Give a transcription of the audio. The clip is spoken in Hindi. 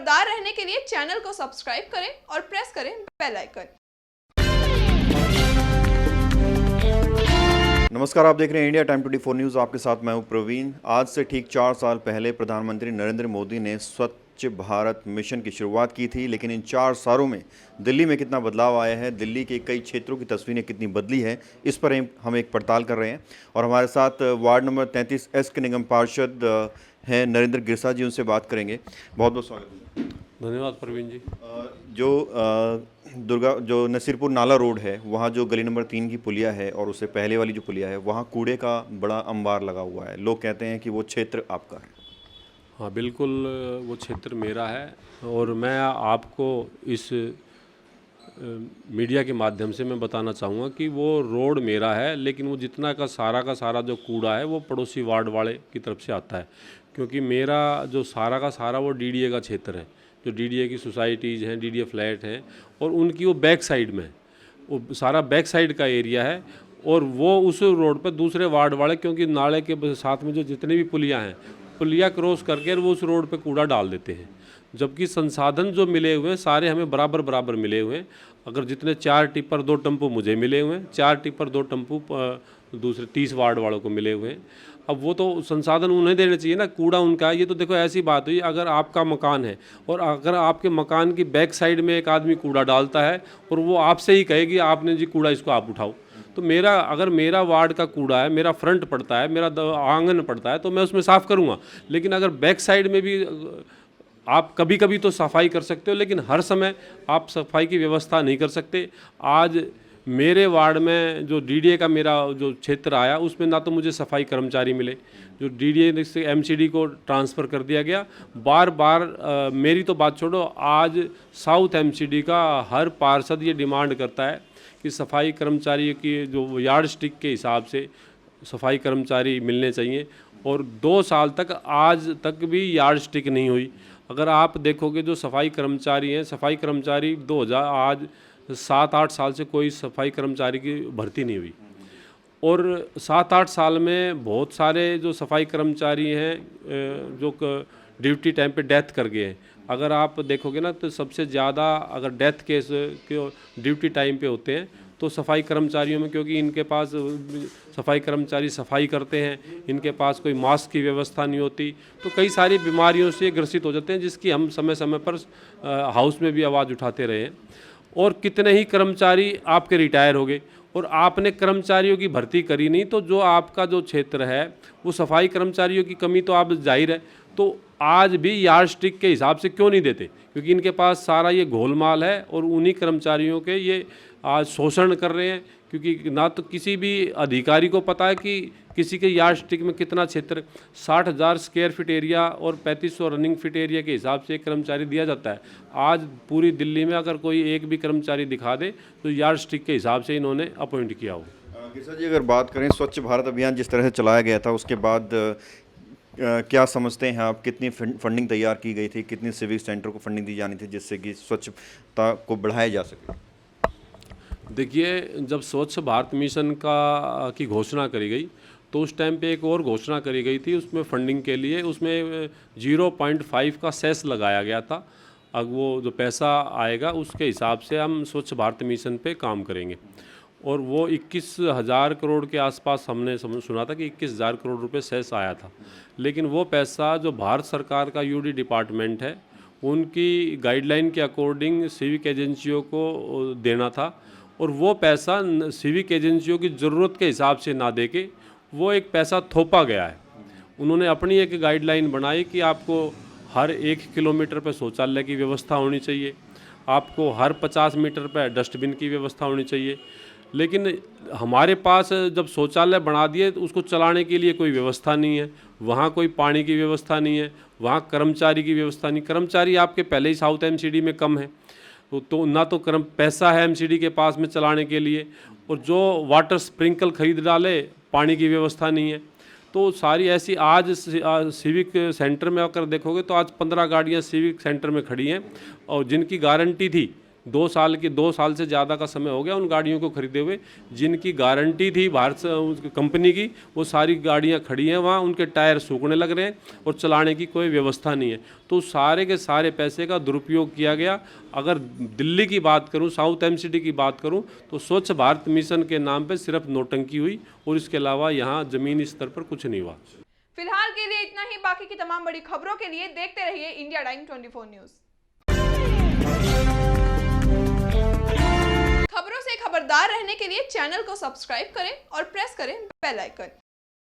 खबरदार रहने के लिए चैनल को सब्सक्राइब करें और प्रेस करें बेल आइकन। नमस्कार, आप देख रहे हैं इंडिया टाइम 24 न्यूज़। आपके साथ मैं हूं प्रवीण। आज से ठीक 4 साल पहले प्रधानमंत्री नरेंद्र मोदी ने स्वच्छ भारत मिशन की शुरुआत की थी, लेकिन इन 4 सालों में दिल्ली में कितना बदलाव आया है, दिल्ली के कई क्षेत्रों की तस्वीरें कितनी बदली है, इस पर हम एक पड़ताल कर रहे हैं। और हमारे साथ वार्ड नंबर 33 के निगम पार्षद हैं नरेंद्र गिरसा जी, उनसे बात करेंगे। बहुत बहुत स्वागत है। धन्यवाद प्रवीण जी। जो नसीरपुर नाला रोड है, वहाँ जो गली नंबर 3 की पुलिया है और उससे पहले वाली जो पुलिया है, वहाँ कूड़े का बड़ा अंबार लगा हुआ है। लोग कहते हैं कि वो क्षेत्र आपका है। हाँ बिल्कुल, वो क्षेत्र मेरा है और मैं आपको इस मीडिया के माध्यम से मैं बताना चाहूँगा कि वो रोड मेरा है, लेकिन वो जितना का सारा जो कूड़ा है वो पड़ोसी वार्ड वाले की तरफ से आता है, क्योंकि मेरा जो सारा का सारा वो डीडीए का क्षेत्र है। जो डीडीए की सोसाइटीज़ हैं, डीडीए फ्लैट हैं, और उनकी वो बैक साइड में, वो सारा बैक साइड का एरिया है। और वो उस रोड पर दूसरे वार्ड वाले, क्योंकि नाले के साथ में जो जितने भी पुलियाँ हैं, पुलिया क्रॉस करके वो उस रोड पे कूड़ा डाल देते हैं, जबकि संसाधन जो मिले हुए हैं सारे हमें बराबर मिले हुए हैं। अगर जितने 4 टिप्पर 2 टेम्पो मुझे मिले हुए हैं, 4 टिप्पर 2 टेम्पो दूसरे 30 वार्ड वालों को मिले हुए हैं। अब वो तो संसाधन उन्हें देने चाहिए ना, कूड़ा उनका है। ये तो देखो ऐसी बात हुई, अगर आपका मकान है और अगर आपके मकान की बैक साइड में एक आदमी कूड़ा डालता है और वो आपसे ही कहेगी आपने जी कूड़ा इसको आप उठाओ, तो अगर मेरा वार्ड का कूड़ा है, मेरा फ्रंट पड़ता है, मेरा आंगन पड़ता है, तो मैं उसमें साफ़ करूँगा। लेकिन अगर बैक साइड में भी आप कभी कभी तो सफाई कर सकते हो, लेकिन हर समय आप सफाई की व्यवस्था नहीं कर सकते। आज मेरे वार्ड में जो डीडीए का मेरा जो क्षेत्र आया, उसमें ना तो मुझे सफाई कर्मचारी मिले, जो डीडीए से एमसीडी को ट्रांसफ़र कर दिया गया। बार मेरी तो बात छोड़ो, आज साउथ एमसीडी का हर पार्षद ये डिमांड करता है कि सफाई कर्मचारी की जो यार्ड स्टिक के हिसाब से सफाई कर्मचारी मिलने चाहिए। और 2 साल तक आज तक भी यार्ड स्टिक नहीं हुई। अगर आप देखोगे जो सफाई कर्मचारी हैं, सफाई कर्मचारी 2000 आज 7-8 साल से कोई सफाई कर्मचारी की भर्ती नहीं हुई। और 7-8 साल में बहुत सारे जो सफाई कर्मचारी हैं जो ड्यूटी टाइम पे डेथ कर गए हैं। अगर आप देखोगे ना, तो सबसे ज़्यादा अगर डेथ केस के ड्यूटी टाइम पे होते हैं तो सफाई कर्मचारियों में, क्योंकि इनके पास सफाई कर्मचारी सफाई करते हैं, इनके पास कोई मास्क की व्यवस्था नहीं होती, तो कई सारी बीमारियों से ग्रसित हो जाते हैं, जिसकी हम समय समय पर हाउस में भी आवाज़ उठाते रहे हैं। और कितने ही कर्मचारी आपके रिटायर हो गए और आपने कर्मचारियों की भर्ती करी नहीं, तो जो आपका जो क्षेत्र है वो सफाई कर्मचारियों की कमी तो आप जाहिर है। तो आज भी यार्ड स्टिक के हिसाब से क्यों नहीं देते? क्योंकि इनके पास सारा ये घोलमाल है और उन्हीं कर्मचारियों के ये आज शोषण कर रहे हैं, क्योंकि ना तो किसी भी अधिकारी को पता है कि किसी के यार्ड स्टिक में कितना क्षेत्र, 60,000 स्क्वायर फीट एरिया और 3500 रनिंग फीट एरिया के हिसाब से एक कर्मचारी दिया जाता है। आज पूरी दिल्ली में अगर कोई एक भी कर्मचारी दिखा दे तो यार्ड स्टिक के हिसाब से इन्होंने अपॉइंट किया हो। गिरसा जी, अगर बात करें स्वच्छ भारत अभियान जिस तरह से चलाया गया था, उसके बाद क्या समझते हैं आप, कितनी फंडिंग तैयार की गई थी, कितनी सिविक सेंटर को फंडिंग दी जानी थी जिससे कि स्वच्छता को बढ़ाया जा सके? देखिए, जब स्वच्छ भारत मिशन की घोषणा करी गई तो उस टाइम पे एक और घोषणा करी गई थी उसमें फंडिंग के लिए, उसमें 0.5 का सेस लगाया गया था। अब वो जो पैसा आएगा उसके हिसाब से हम स्वच्छ भारत मिशन पे काम करेंगे। और वो 21,000 करोड़ के आसपास हमने सुना था कि 21,000 करोड़ रुपए सेस आया था। लेकिन वो पैसा जो भारत सरकार का यूडी डिपार्टमेंट है, उनकी गाइडलाइन के अकॉर्डिंग सिविक एजेंसियों को देना था, और वो पैसा सिविक एजेंसियों की ज़रूरत के हिसाब से ना देके वो एक पैसा थोपा गया है। उन्होंने अपनी एक गाइडलाइन बनाई कि आपको हर 1 किलोमीटर पर शौचालय की व्यवस्था होनी चाहिए, आपको हर 50 मीटर पर डस्टबिन की व्यवस्था होनी चाहिए। लेकिन हमारे पास जब शौचालय बना दिए तो उसको चलाने के लिए कोई व्यवस्था नहीं है, वहाँ कोई पानी की व्यवस्था नहीं है, वहाँ कर्मचारी की व्यवस्था नहीं। कर्मचारी आपके पहले ही साउथ एमसीडी में कम है, तो ना तो पैसा है एमसीडी के पास में चलाने के लिए, और जो वाटर स्प्रिंकल खरीद डाले, पानी की व्यवस्था नहीं है। तो सारी ऐसी आज सिविक सेंटर में अगर देखोगे तो आज 15 गाड़ियाँ सिविक सेंटर में खड़ी हैं, और जिनकी गारंटी थी 2 साल से ज़्यादा का समय हो गया उन गाड़ियों को खरीदे हुए, जिनकी गारंटी थी कंपनी की, वो सारी गाड़ियां खड़ी हैं वहाँ, उनके टायर सूखने लग रहे हैं और चलाने की कोई व्यवस्था नहीं है। तो सारे के सारे पैसे का दुरुपयोग किया गया। अगर दिल्ली की बात करूं, साउथ एमसीडी की बात करूं, तो स्वच्छ भारत मिशन के नाम पे सिर्फ नोटंकी हुई और इसके अलावा यहाँ ज़मीनी स्तर पर कुछ नहीं हुआ। फिलहाल के लिए इतना ही। बाकी की तमाम बड़ी खबरों के लिए देखते रहिए इंडिया टाइम 24 न्यूज। खबरों से खबरदार रहने के लिए चैनल को सब्सक्राइब करें और प्रेस करें बेल आइकन।